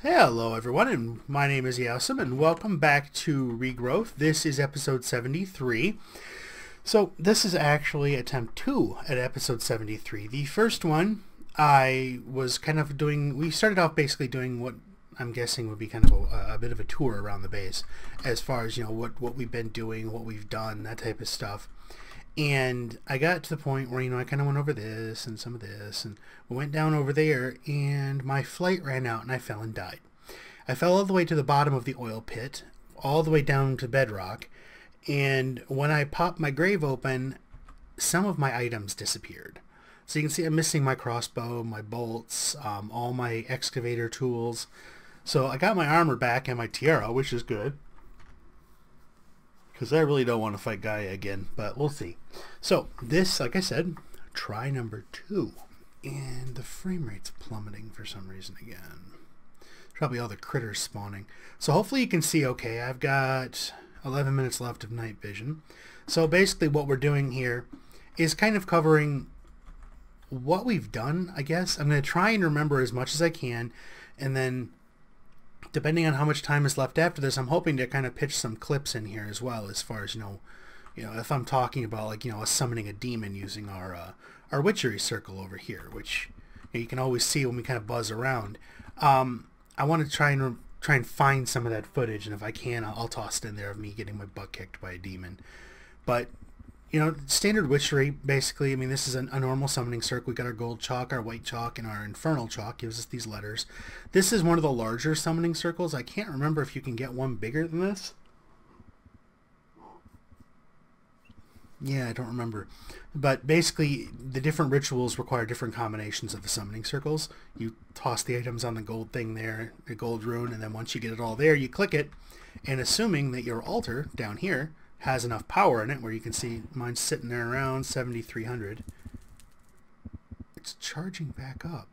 Hello everyone, and my name is Yasim, and welcome back to Regrowth. This is episode 73. So this is actually attempt 2 at episode 73. The first one I was kind of doing, we started off basically doing what I'm guessing would be kind of a bit of a tour around the base as far as, what we've been doing, what we've done, that type of stuff. And I got to the point where, I kind of went over this and some of this, and we went down over there, and my flight ran out, and I fell and died. I fell all the way to the bottom of the oil pit, all the way down to bedrock, and when I popped my grave open, some of my items disappeared. So you can see I'm missing my crossbow, my bolts, all my excavator tools. So I got my armor back and my tiara, which is good, because I really don't want to fight Gaia again, but we'll see. So this, like I said, try number 2, and the frame rate's plummeting for some reason again. Probably all the critters spawning. So hopefully you can see okay. I've got 11 minutes left of night vision. So basically what we're doing here is kind of covering what we've done, I guess. I'm going to try and remember as much as I can, and then depending on how much time is left after this, I'm hoping to kind of pitch some clips in here as well, as far as, if I'm talking about, like, us summoning a demon using our witchery circle over here, which you can always see when we kind of buzz around. I want to try and find some of that footage, and if I can, I'll toss it in there of me getting my butt kicked by a demon. But, standard witchery, basically, this is a normal summoning circle. We got our gold chalk, our white chalk, and our infernal chalk gives us these letters. This is one of the larger summoning circles. I can't remember if you can get one bigger than this. Yeah, I don't remember. But basically, the different rituals require different combinations of the summoning circles. You toss the items on the gold thing there, the gold rune, and then once you get it all there, you click it, and assuming that your altar down here has enough power in it, where you can see mine's sitting there around 7,300. It's charging back up.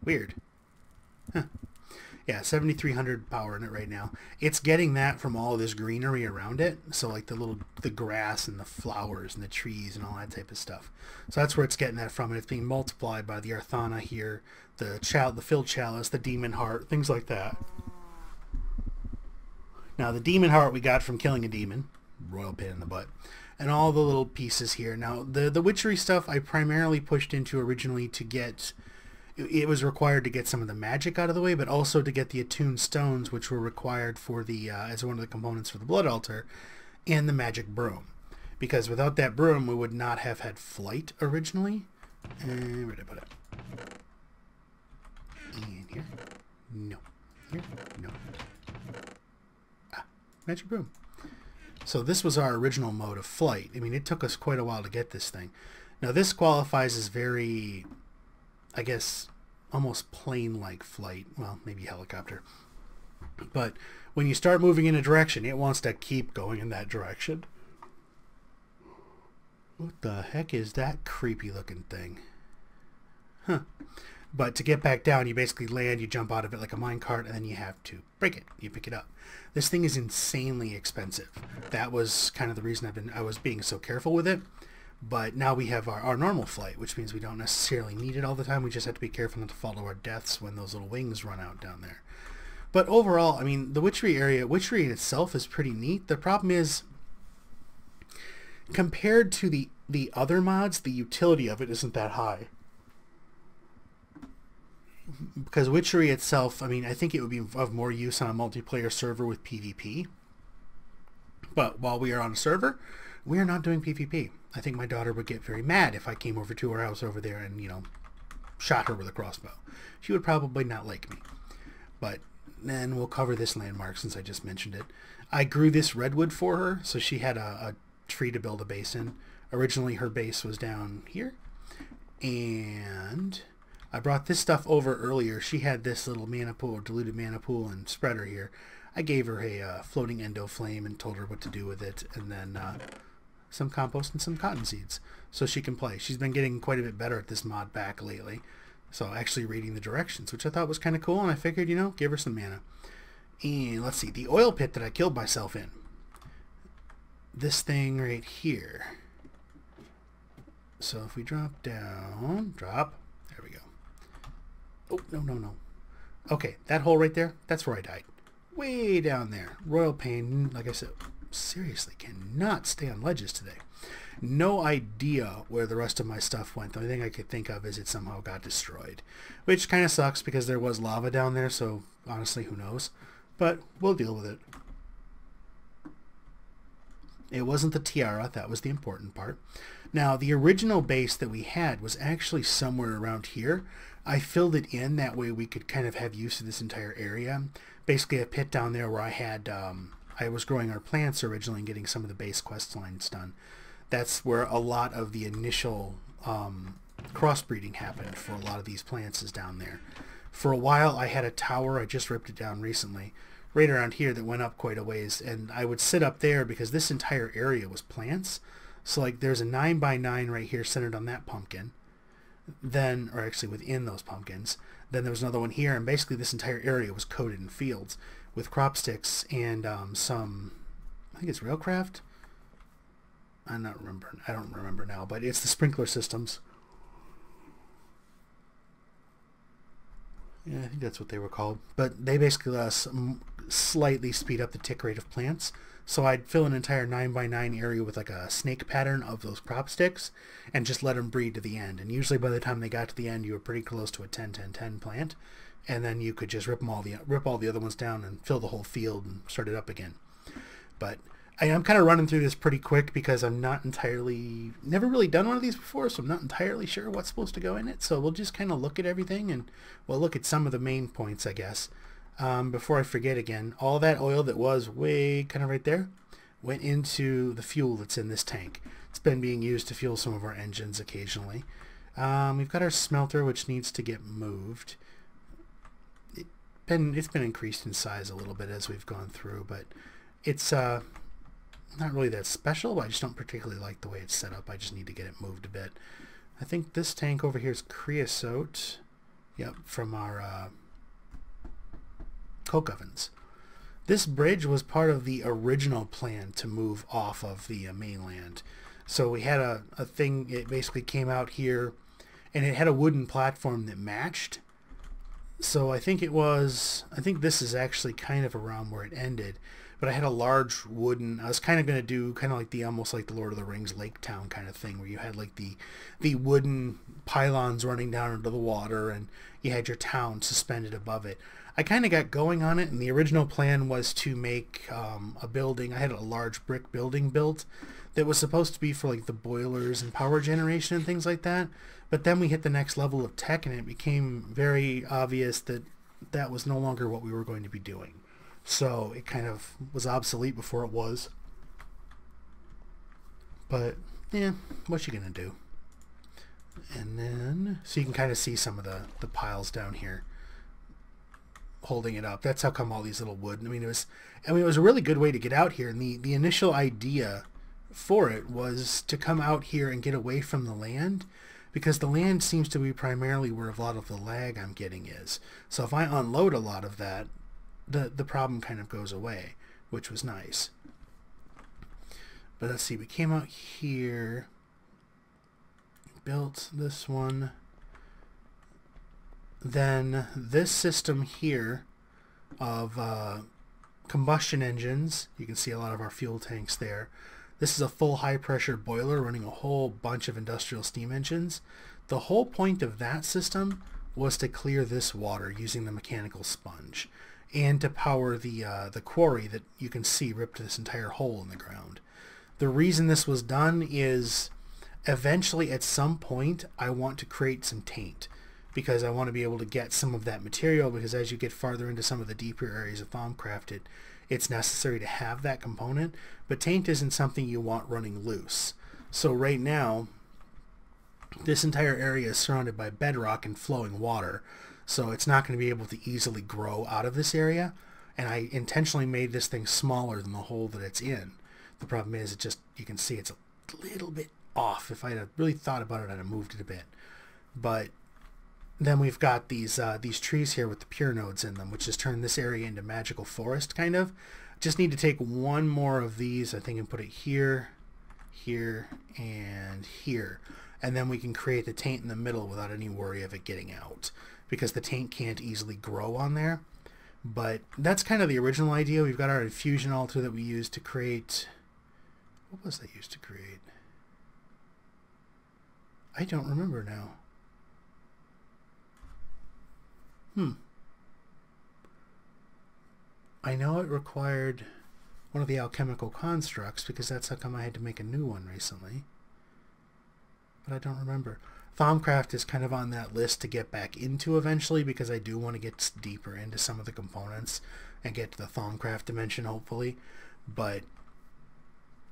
Weird. Huh. Yeah, 7,300 power in it right now. It's getting that from all of this greenery around it. So like the grass and the flowers and the trees and all that type of stuff. So that's where it's getting that from. And it's being multiplied by the Arthana here, the filled chalice, the demon heart, things like that. Now the demon heart we got from killing a demon, royal pin in the butt, and all the little pieces here. Now the witchery stuff I primarily pushed into originally to get. It was required to get some of the magic out of the way, but also to get the attuned stones, which were required for the as one of the components for the blood altar, and the magic broom. Because without that broom, we would not have had flight originally. And where did I put it? And here? No. Here? No. Ah, magic broom. So this was our original mode of flight. It took us quite a while to get this thing. Now this qualifies as very, I guess, almost plane-like flight. Well, maybe helicopter. But when you start moving in a direction, it wants to keep going in that direction. What the heck is that creepy-looking thing? Huh. But to get back down, you basically land, you jump out of it like a minecart, and then you have to break it. You pick it up. This thing is insanely expensive. That was kind of the reason I was being so careful with it. But now we have our normal flight, which means we don't necessarily need it all the time. We just have to be careful not to fall to our deaths when those little wings run out down there. But overall, the witchery area, witchery in itself is pretty neat. The problem is, compared to the other mods, the utility of it isn't that high. Because witchery itself, I think it would be of more use on a multiplayer server with PvP. But while we are on a server, we are not doing PvP. I think my daughter would get very mad if I came over to her house over there and, shot her with a crossbow. She would probably not like me. But then we'll cover this landmark since I just mentioned it. I grew this redwood for her, so she had a tree to build a base in. Originally her base was down here. And I brought this stuff over earlier. She had this little mana pool, diluted mana pool and spreader here. I gave her a floating endo flame and told her what to do with it, and then some compost and some cotton seeds so she can play. She's been getting quite a bit better at this mod back lately, so actually reading the directions, which I thought was kind of cool, and I figured, give her some mana. And let's see, the oil pit that I killed myself in, this thing right here. So if we drop down, there we go. Oh, no. Okay, that hole right there, that's where I died. Way down there. Royal Pain, like I said, seriously, cannot stay on ledges today. No idea where the rest of my stuff went. The only thing I could think of is it somehow got destroyed. Which kind of sucks because there was lava down there, so honestly, who knows? But we'll deal with it. It wasn't the tiara, that was the important part. Now, the original base that we had was actually somewhere around here. I filled it in, that way we could kind of have use of this entire area. Basically a pit down there where I had, I was growing our plants originally and getting some of the base quest lines done. That's where a lot of the initial crossbreeding happened for a lot of these plants, is down there. For a while I had a tower, I just ripped it down recently, right around here, that went up quite a ways, and I would sit up there because this entire area was plants. So like there's a 9x9 right here centered on that pumpkin, then, or actually within those pumpkins, then there was another one here, and basically this entire area was coated in fields with crop sticks and some, I think it's railcraft. I don't remember now, but it's the sprinkler systems. Yeah, I think that's what they were called. But they basically let us slightly speed up the tick rate of plants. So I'd fill an entire 9x9 area with like a snake pattern of those crop sticks and just let them breed to the end. And usually by the time they got to the end, you were pretty close to a 10-10-10 plant. And then you could just rip all the other ones down and fill the whole field and start it up again. But I'm kind of running through this pretty quick because I'm never really done one of these before, so I'm not entirely sure what's supposed to go in it. So we'll just kind of look at everything, and we'll look at some of the main points, I guess. Before I forget again, all that oil that was way kind of right there went into the fuel that's in this tank. It's been being used to fuel some of our engines occasionally. We've got our smelter, which needs to get moved. It's been increased in size a little bit as we've gone through, but it's not really that special. I just don't particularly like the way it's set up. I just need to get it moved a bit. I think this tank over here is creosote. Yep, from our coke ovens. This bridge was part of the original plan to move off of the mainland. So we had a thing, it basically came out here, and it had a wooden platform that matched. So I think this is actually kind of around where it ended. But I had a large wooden, I was kind of going to do kind of like almost like the Lord of the Rings Lake Town kind of thing, where you had like the wooden pylons running down into the water, and you had your town suspended above it. I kind of got going on it, and the original plan was to make a building. I had a large brick building built that was supposed to be for like the boilers and power generation and things like that. But then we hit the next level of tech, and it became very obvious that that was no longer what we were going to be doing. So it kind of was obsolete before it was. But yeah, what you gonna do? And then, so you can kind of see some of the piles down here holding it up. That's how come all these little wood. I mean, it was a really good way to get out here. And the initial idea for it was to come out here and get away from the land, because the land seems to be primarily where a lot of the lag I'm getting is. So if I unload a lot of that, the problem kind of goes away, which was nice. But let's see, we came out here, built this one. Then this system here of combustion engines, you can see a lot of our fuel tanks there. This is a full high pressure boiler running a whole bunch of industrial steam engines. The whole point of that system was to clear this water using the mechanical sponge, and to power the quarry that you can see ripped this entire hole in the ground. The reason this was done is eventually at some point I want to create some taint, because I want to be able to get some of that material, because as you get farther into some of the deeper areas of Thaumcraft, it's necessary to have that component, but taint isn't something you want running loose. So right now this entire area is surrounded by bedrock and flowing water, so it's not going to be able to easily grow out of this area, and I intentionally made this thing smaller than the hole that it's in. The problem is you can see it's a little bit off. If I had really thought about it, I'd have moved it a bit. But then we've got these trees here with the pure nodes in them, which has turned this area into magical forest, kind of. Just need to take one more of these, I think, and put it here, here, and here. And then we can create the taint in the middle without any worry of it getting out. because the tank can't easily grow on there. But that's kind of the original idea. We've got our infusion altar that we used to create... What was that used to create? I don't remember now. I know it required one of the alchemical constructs, because that's how come I had to make a new one recently. But I don't remember. Thaumcraft is kind of on that list to get back into eventually, because I do want to get deeper into some of the components and get to the Thaumcraft dimension, hopefully. But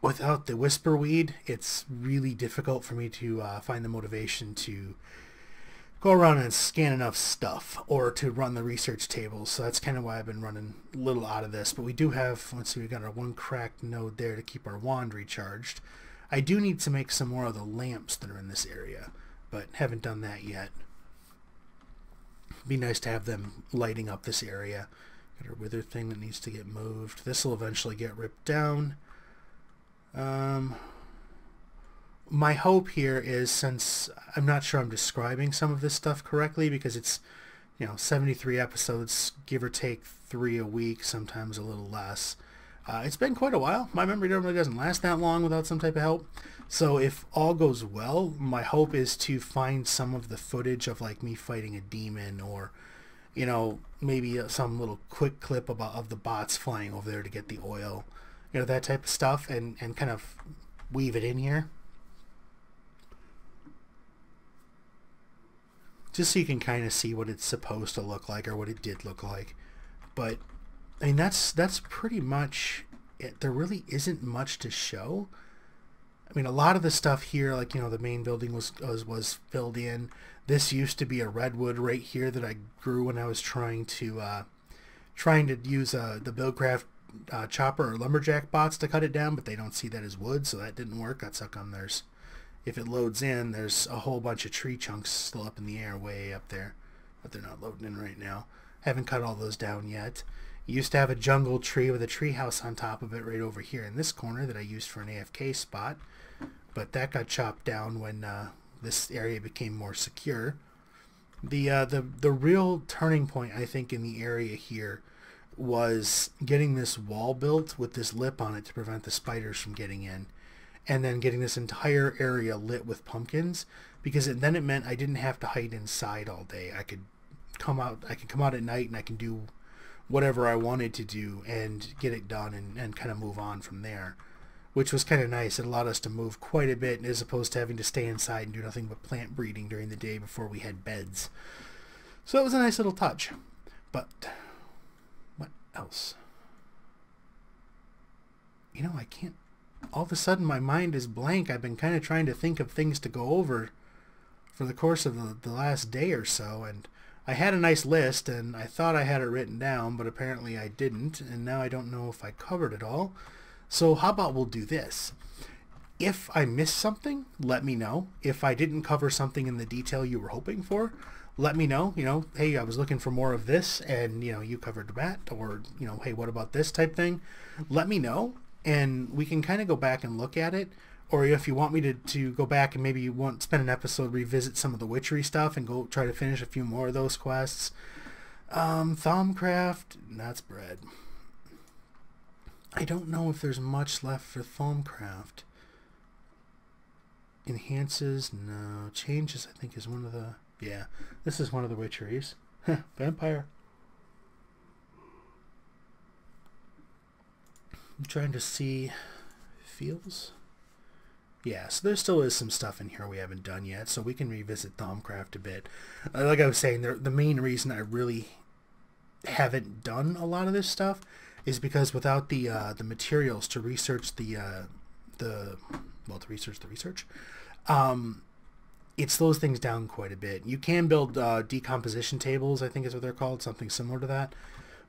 without the Whisperweed, it's really difficult for me to find the motivation to go around and scan enough stuff or to run the research tables. So that's kind of why I've been running a little out of this. But we do have, let's see, we've got our one cracked node there to keep our wand recharged. I do need to make some more of the lamps that are in this area, but haven't done that yet. Be nice to have them lighting up this area. Got our wither thing that needs to get moved. This will eventually get ripped down. My hope here is, since I'm not sure I'm describing some of this stuff correctly, because it's, 73 episodes, give or take 3 a week, sometimes a little less. It's been quite a while. My memory normally doesn't last that long without some type of help. So if all goes well, my hope is to find some of the footage of like me fighting a demon, or, maybe some little quick clip of the bots flying over there to get the oil, that type of stuff, and kind of weave it in here. Just so you can kind of see what it's supposed to look like, or what it did look like. But I mean, that's pretty much it. There really isn't much to show. I mean, a lot of the stuff here, like, the main building was filled in. This used to be a redwood right here that I grew when I was trying to use the Buildcraft chopper or lumberjack bots to cut it down, but they don't see that as wood, so that didn't work. That's how come if it loads in, there's a whole bunch of tree chunks still up in the air way up there, but they're not loading in right now. Haven't cut all those down yet. Used to have a jungle tree with a tree house on top of it right over here in this corner that I used for an AFK spot, but that got chopped down when this area became more secure. The real turning point, I think, in the area here was getting this wall built with this lip on it to prevent the spiders from getting in, and then getting this entire area lit with pumpkins, because then it meant I didn't have to hide inside all day. I could come out at night, and I can do whatever I wanted to do and get it done, and kind of move on from there, which was kind of nice. It allowed us to move quite a bit, as opposed to having to stay inside and do nothing but plant breeding during the day before we had beds. So that was a nice little touch. But what else? I can't... All of a sudden my mind is blank. I've been kind of trying to think of things to go over for the course of the last day or so, and I had a nice list, and I thought I had it written down, but apparently I didn't, and now I don't know if I covered it all. So how about we'll do this? If I missed something, let me know. If I didn't cover something in the detail you were hoping for, let me know. Hey, I was looking for more of this, and you covered that, or hey, what about this type thing? Let me know, and we can kind of go back and look at it. Or if you want me to go back and maybe you want to spend an episode, revisit some of the witchery stuff and go try to finish a few more of those quests. Thaumcraft, that's bread. I don't know if there's much left for Thaumcraft. Enhances, no. Changes, I think, is one of the... Yeah, this is one of the witcheries. Vampire. I'm trying to see... Feels... Yeah, so there still is some stuff in here we haven't done yet, so we can revisit Thaumcraft a bit. Like I was saying, the main reason I really haven't done a lot of this stuff is because without the materials to research the research, it slows things down quite a bit. You can build decomposition tables, I think is what they're called, something similar to that,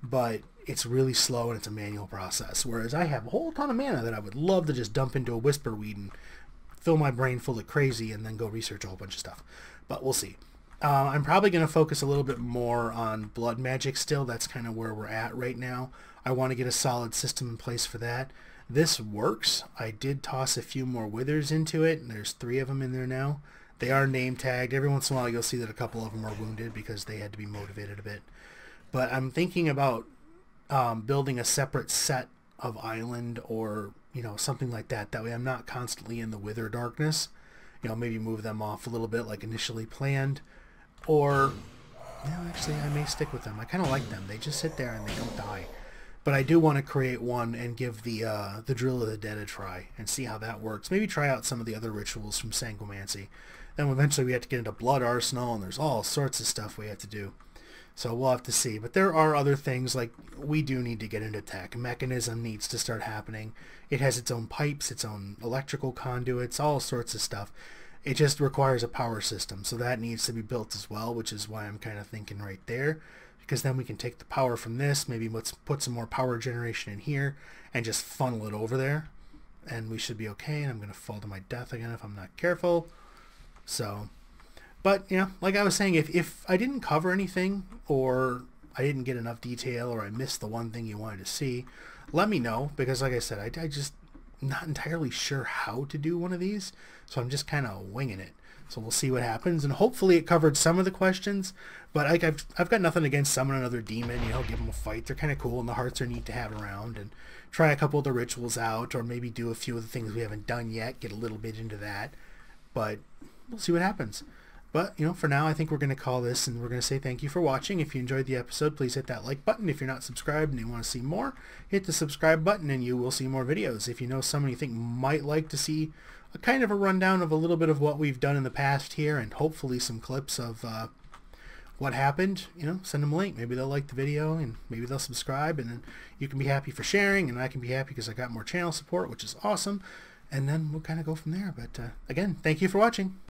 but it's really slow and it's a manual process. Whereas I have a whole ton of mana that I would love to just dump into a Whisperweed and fill my brain full of crazy and then go research a whole bunch of stuff. But we'll see. I'm probably going to focus a little bit more on blood magic still. That's kind of where we're at right now. I want to get a solid system in place for that. This works. I did toss a few more withers into it, and there's 3 of them in there now. They are name tagged. Every once in a while you'll see that a couple of them are wounded because they had to be motivated a bit. But I'm thinking about building a separate set of island, or something like that. That way I'm not constantly in the Wither darkness. Maybe move them off a little bit like initially planned. Or, actually I may stick with them. I kind of like them. They just sit there and they don't die. But I do want to create one and give the Drill of the Dead a try and see how that works. Maybe try out some of the other rituals from Sanguimancy. Then eventually we have to get into Blood Arsenal, and there's all sorts of stuff we have to do. So we'll have to see. But there are other things, like we do need to get into tech. Mechanism needs to start happening. It has its own pipes, its own electrical conduits, all sorts of stuff. It just requires a power system. So that needs to be built as well, which is why I'm kind of thinking right there. Because then we can take the power from this, maybe let's put some more power generation in here, and just funnel it over there. And we should be okay. And I'm going to fall to my death again if I'm not careful. So... But, like I was saying, if I didn't cover anything, or I didn't get enough detail, or I missed the one thing you wanted to see, let me know, because like I said, I just not entirely sure how to do one of these, so I'm just kind of winging it. So we'll see what happens, and hopefully it covered some of the questions, but I've got nothing against summon another demon, give them a fight. They're kind of cool, and the hearts are neat to have around, and try a couple of the rituals out, or maybe do a few of the things we haven't done yet, get a little bit into that, but we'll see what happens. But, for now, I think we're going to call this, and we're going to say thank you for watching. If you enjoyed the episode, please hit that like button. If you're not subscribed and you want to see more, hit the subscribe button, and you will see more videos. If you know someone you think might like to see a kind of a rundown of a little bit of what we've done in the past here, and hopefully some clips of what happened, send them a link. Maybe they'll like the video, and maybe they'll subscribe, and then you can be happy for sharing, and I can be happy because I got more channel support, which is awesome. And then we'll kind of go from there. But, again, thank you for watching.